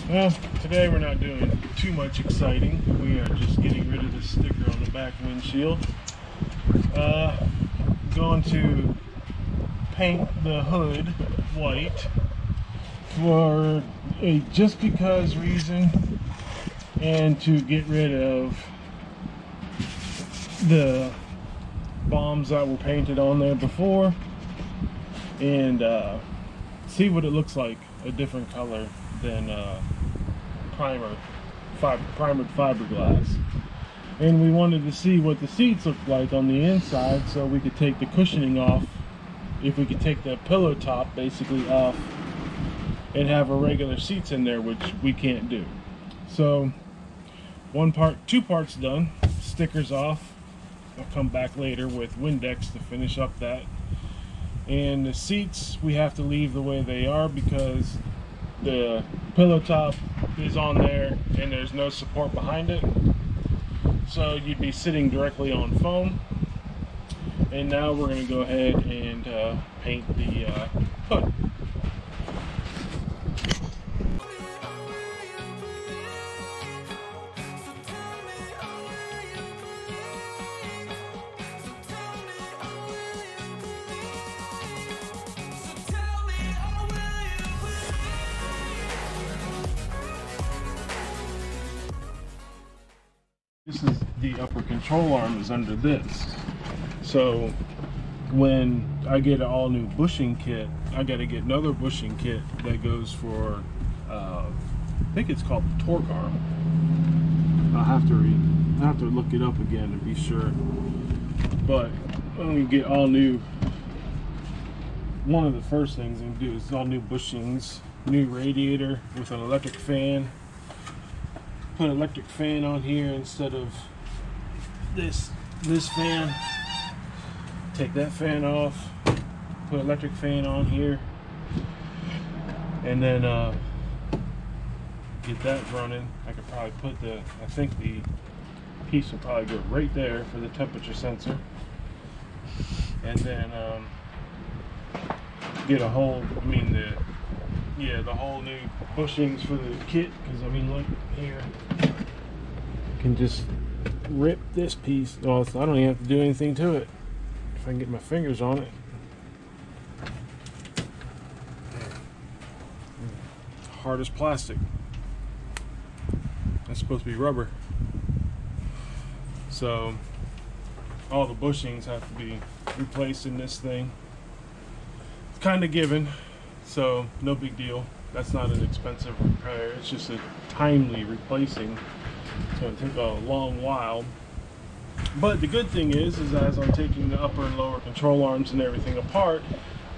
Well, today we're not doing too much exciting. We are just getting rid of the sticker on the back windshield. Going to paint the hood white for a just because reason, and to get rid of the bombs that were painted on there before, and see what it looks like a different color than primered fiberglass. And we wanted to see what the seats look like on the inside, so we could take the cushioning off, if we could take the pillow top basically off and have a regular seats in there, which we can't do. So two parts done, stickers off. I'll come back later with Windex to finish up that. And the seats we have to leave the way they are because the pillow top is on there and there's no support behind it, so you'd be sitting directly on foam. And now we're going to go ahead and paint the hood. This is the upper control arm is under this. So when I get an all new bushing kit, I got to get another bushing kit that goes for, I think it's called the torque arm. I'll have to look it up again to be sure. But when we get all new, one of the first things we do is all new bushings, new radiator with an electric fan. Put an electric fan on here instead of this fan. Take that fan off, put an electric fan on here, and then get that running. I could probably put I think the piece will probably go right there for the temperature sensor, and then get the whole new bushings for the kit, because I mean, look here, I can just rip this piece off. I don't even have to do anything to it if I can get my fingers on it. Hard as plastic. That's supposed to be rubber. So all the bushings have to be replaced in this thing. It's kind of given, so no big deal. That's not an expensive repair, it's just a timely replacing. It's going to take a long while. But the good thing is as I'm taking the upper and lower control arms and everything apart,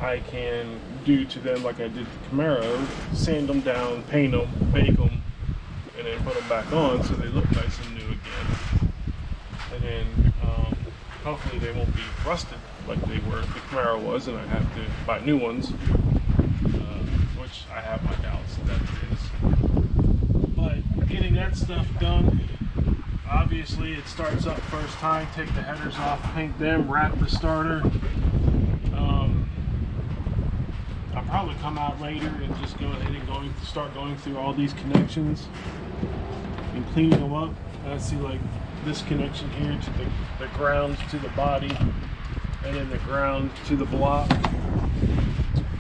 I can do to them like I did the Camaro, sand them down, paint them, bake them, and then put them back on so they look nice and new again. And then hopefully they won't be rusted like they were, the Camaro was, and I have to buy new ones. Which I have my doubts that it is. But getting that stuff done, obviously it starts up first time, take the headers off, paint them, wrap the starter. I'll probably come out later and just go ahead and start going through all these connections and cleaning them up. I see like this connection here to the ground to the body, and then the ground to the block.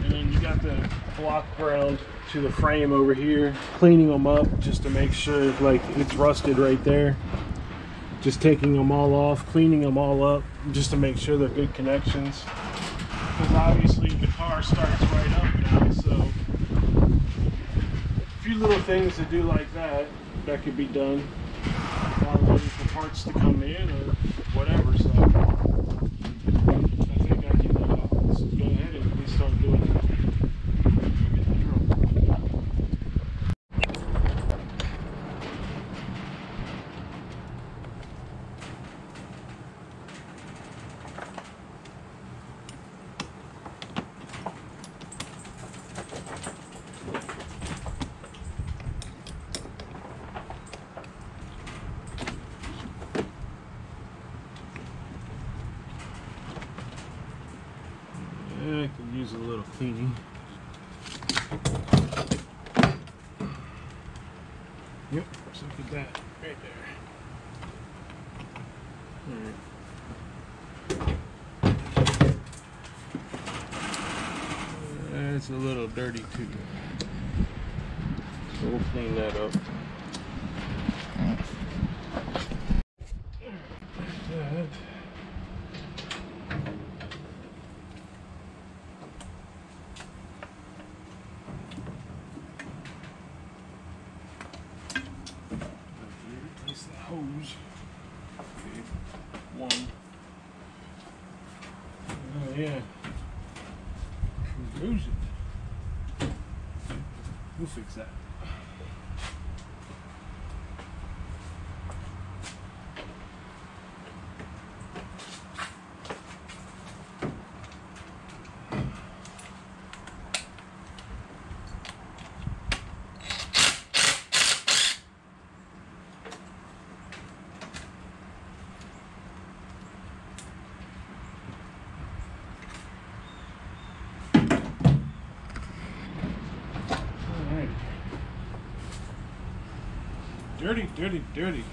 And then you got the block ground to the frame over here, cleaning them up just to make sure like it's rusted right there. Just taking them all off, cleaning them all up just to make sure they're good connections. Because obviously the car starts right up now, so a few little things to do like that could be done while waiting for parts to come in or whatever. So I think I can go ahead and at least start doing that. I could use a little cleaning. Yep, just look at that right there. It's a little dirty too. So we'll clean that up. That. Replace the hose. Okay. One. Oh yeah. Lose it. We'll fix that. Dirty, dirty, dirty.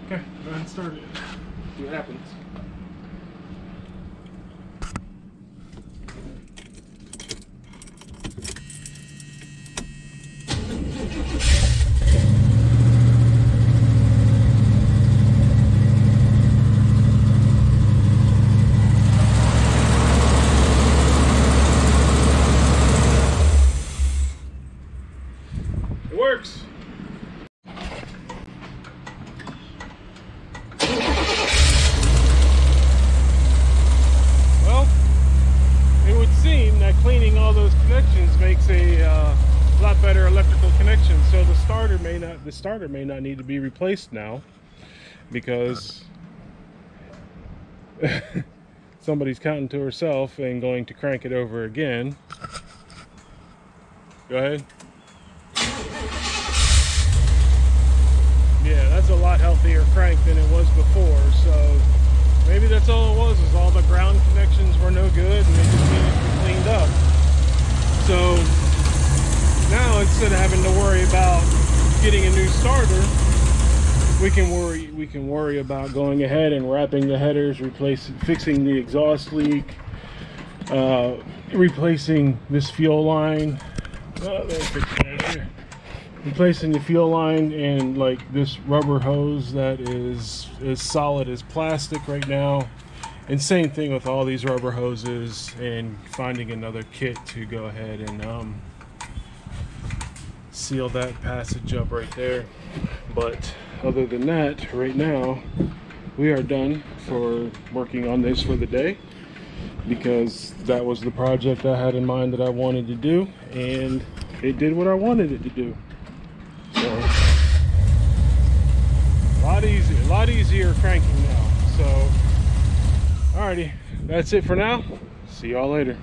Okay, go ahead and start it. See what happens. It works. Cleaning all those connections makes a lot better electrical connection. So the starter may not need to be replaced now because somebody's counting to herself and going to crank it over again. Go ahead. Yeah, that's a lot healthier crank than it was before. So maybe that's all it was, is all the ground connections were no good and they just needed to be cleaned up. So now instead of having to worry about getting a new starter, we can worry about going ahead and wrapping the headers, fixing the exhaust leak, replacing this fuel line. Replacing the fuel line and like this rubber hose that is as solid as plastic right now, and same thing with all these rubber hoses, and finding another kit to go ahead and seal that passage up right there. But other than that, right now we are done for working on this for the day, because that was the project I had in mind that I wanted to do, and it did what I wanted it to do. So a lot easier cranking now. So alrighty, that's it for now. See y'all later.